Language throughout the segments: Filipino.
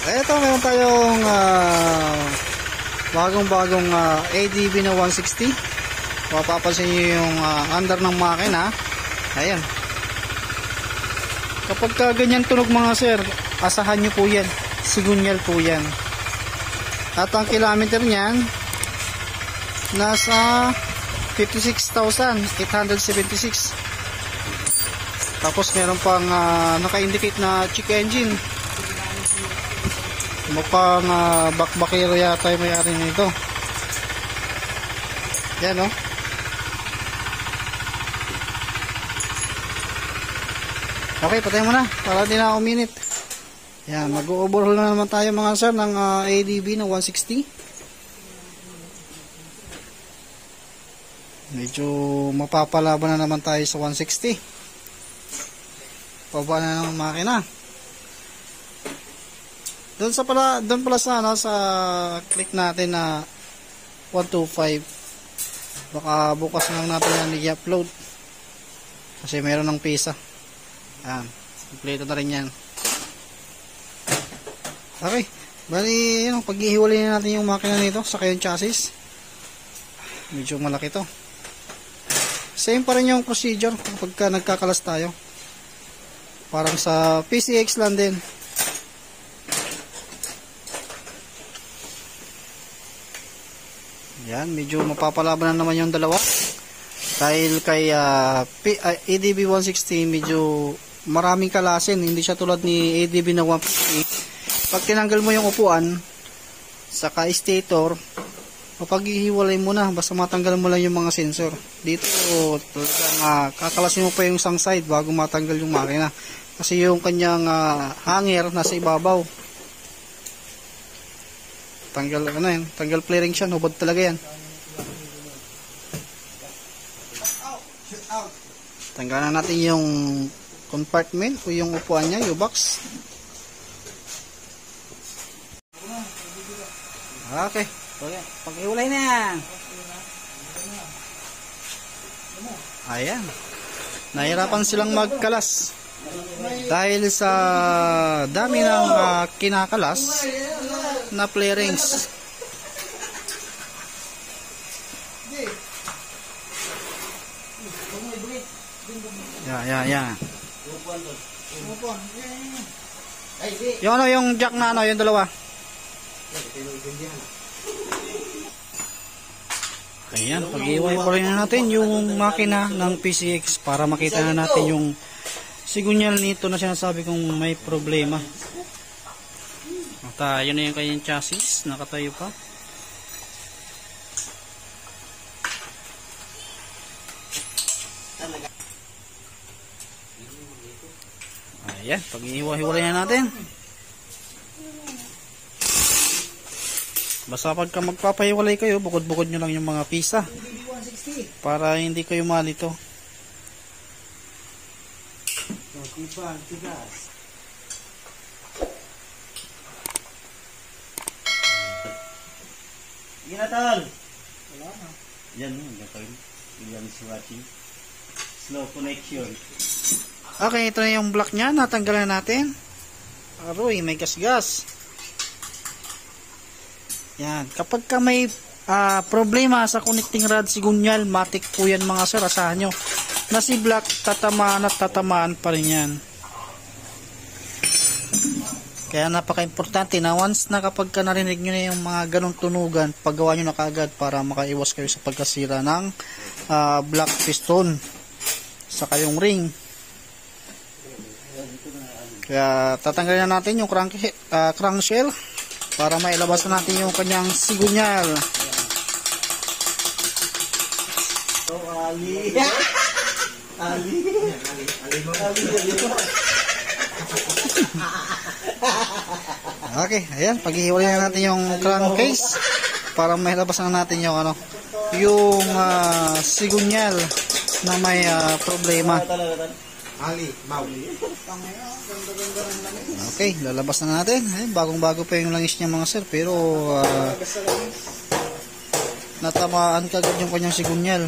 Ito, meron tayong bagong-bagong ADB na 160. Mapapansin nyo yung under ng makina. Ayan. Kapag ganyan tunog mga sir, asahan nyo po yan. Sigunyal po yan. At ang kilometer niyan, nasa 56,876. Tapos meron pang naka-indicate na check engine. Mukhang bakbakero yata yung may-ari nito. Yan, oh. Okay, patay mo na para di na uminit. Yan, mag-overhaul na naman tayo mga sir ng ADB na 160. Medyo mapapalaban na naman tayo sa 160. Paba na ng makina. Doon pala sa sa click natin na 125. Baka bukas lang natin yan i-upload. Kasi meron ng pisa. Yan, kompleto na rin yan. Okay, bali yun, paghihiwalay na natin yung makina nito sa yung chassis. Medyo malaki to. Same pa rin yung procedure kapag nagkakalas tayo. Parang sa PCX lang din. Yan, medyo mapapalaban na naman yung dalawa. Dahil kay ADB 160 medyo maraming kalasin. Hindi siya tulad ni ADB na 150. Pag tinanggal mo yung upuan saka stator, mapaghihiwalay mo na. Basta matanggal mo lang yung mga sensor. Dito talagang kakalasin mo pa yung isang side bago matanggal yung makina. Kasi yung kanyang hanger nasa ibabaw. Tanggal yan, tanggal flaring siya, hubad talaga yan. Tanggalan natin yung compartment o yung upuan niya, yung box. Okay, pag-iwalay na yan. Ayan, nahirapan silang magkalas dahil sa dami ng kinakalas na flarings. Yeah. Yung yung jack na yung dalawa. Ayan, pag-iwalay pa rin natin yung makina ng PCX para makita na natin yung sigunyal nito na sinasabi kong may problema. At yun na yung kanyang chassis, nakatayo pa. Ayan, pag-ihiwa-hiwalay na natin. Basta pagka magpapahiwalay kayo, bukod-bukod nyo lang yung mga pisa para hindi kayo malito. Ginatol! Wala na. Yan mo, gagawin. Yan is watching. Slow connection. Okay, ito na yung block nya. Natanggalan natin. Aroy, may gas-gas. Yan. Kapag ka may problema sa connecting rod sigunyal, matik po yan mga sir. Asahan nyo na si block tatamaan at tatamaan pa rin yan. Kaya napaka-importante na once na kapag ka narinig nyo na yung mga ganong tunugan, paggawa nyo na kaagad para makaiwas kayo sa pagkasira ng block piston sa kayong ring. Kaya tatanggalin na natin yung crankshell para mailabas na natin yung kanyang sigunyal. Okay, ayan, paghihiwalay na natin yung crankcase para mailabas na natin yung yung sigunyal na may problema. Okay, lalabas na natin. Bagong-bago pa yung langis niya mga sir, pero natamaan kagad yung kanyang sigunyal.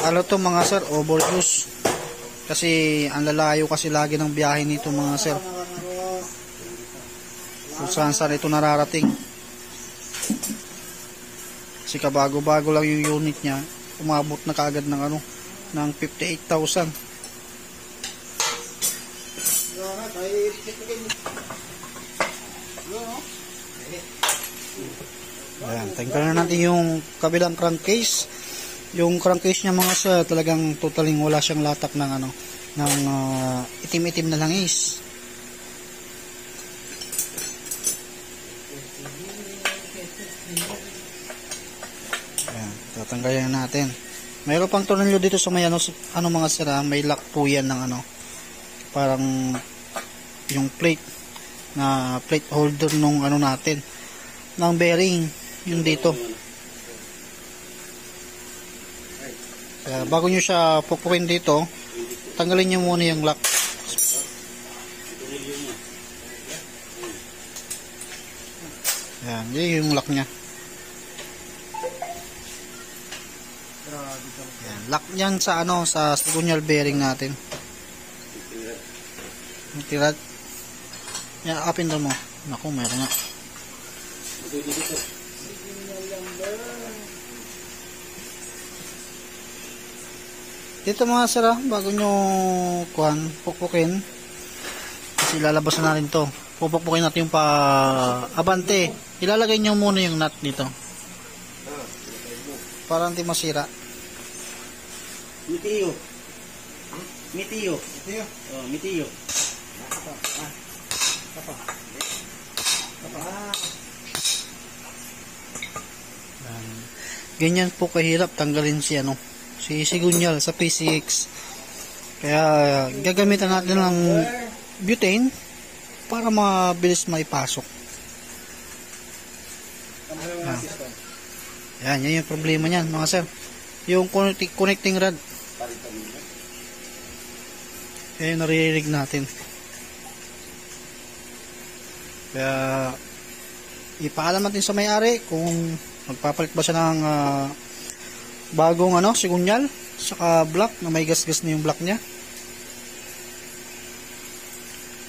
Ano to mga sir, overuse. Kasi ang lalayo kasi lagi ng biyahe nito mga sir. kung saan ito nararating. Kasi kabago-bago lang yung unit niya, umabot na kaagad ng ano, ng 58,000. Ayan, tingnan na natin yung kabilang crankcase. Yung crankcase niya mga sir, talagang totaling wala siyang latak ng ano, ng itim-itim na langis. Ayan, tatanggalin natin. Mayroon pang tornilyo dito sa may ano mga sir, may lock po yan ng ano, parang yung plate na plate holder nung ano natin, ng bearing, yung dito. Kaya bago nyo siya pupukin dito, tanggalin nyo muna yung lock. Ayan, yun yung lock nya. Ayan, lock yan sa ano, sa signal bearing natin. Tirad. Yan, apin daw mo. Naku, meron nga. Dito mga sir, bago nyo pukpukin, kasi lalabas na natin to. Pupukpukin natin yung abante. Ilalagay nyo muna yung nut dito para hindi masira. Mitiyo. Mitiyo. Oh, mitiyo. Ganyan po kahirap tanggalin si ano, si sigunyal sa PCX. Kaya gagamitan natin ng butane para mabilis maipasok. Yan yung problema niyan mga sir. Yung connecting rod. Yan naririnig natin. Kaya ipaalam natin sa may-ari kung magpapalit ba siya ng bagong ano, sigunyal saka block na may gas-gas na yung block niya.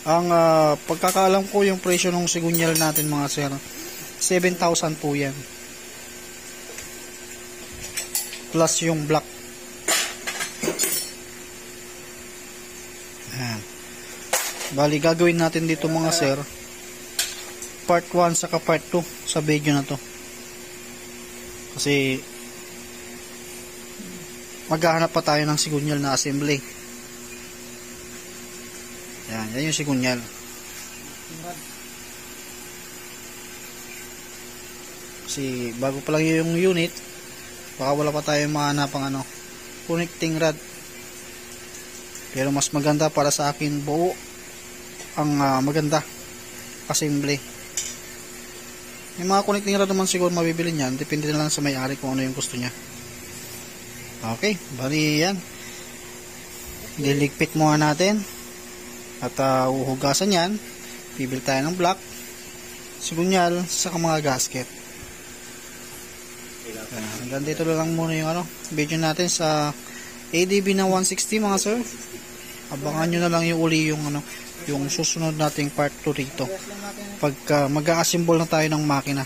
Ang pagkakaalam ko yung presyo ng sigunyal natin mga sir, 7,000 po yan plus yung block. Ayan. Bali gagawin natin dito mga sir part 1 saka part 2 sa video na to, kasi maghahanap pa tayo ng sigunyal na assembly. Yan yung sigunyal. Kasi bago pa lang yung unit, baka wala pa tayo mahanapang ano, connecting rod. Pero mas maganda para sa akin buo ang maganda assembly. Yung mga connecting rod naman siguro mabibili niyan, depende na lang sa may-ari kung ano yung gusto niya. Okay, bali yan. Liligpit muna natin at uhugasan yan. Bibili tayo ng block, sigunyal, saka mga gasket. Hanggang dito lang muna yung ano, video natin sa ADB na 160 mga sir. Abangan nyo na lang yung uli yung ano, yung susunod nating part 2 rito. Pagka mag-a-assemble na tayo ng makina,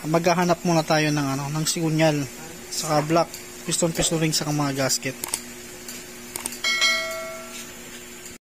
maghahanap muna tayo ng ano, ng sigunyal, saka block, piston ring, saka mga gasket.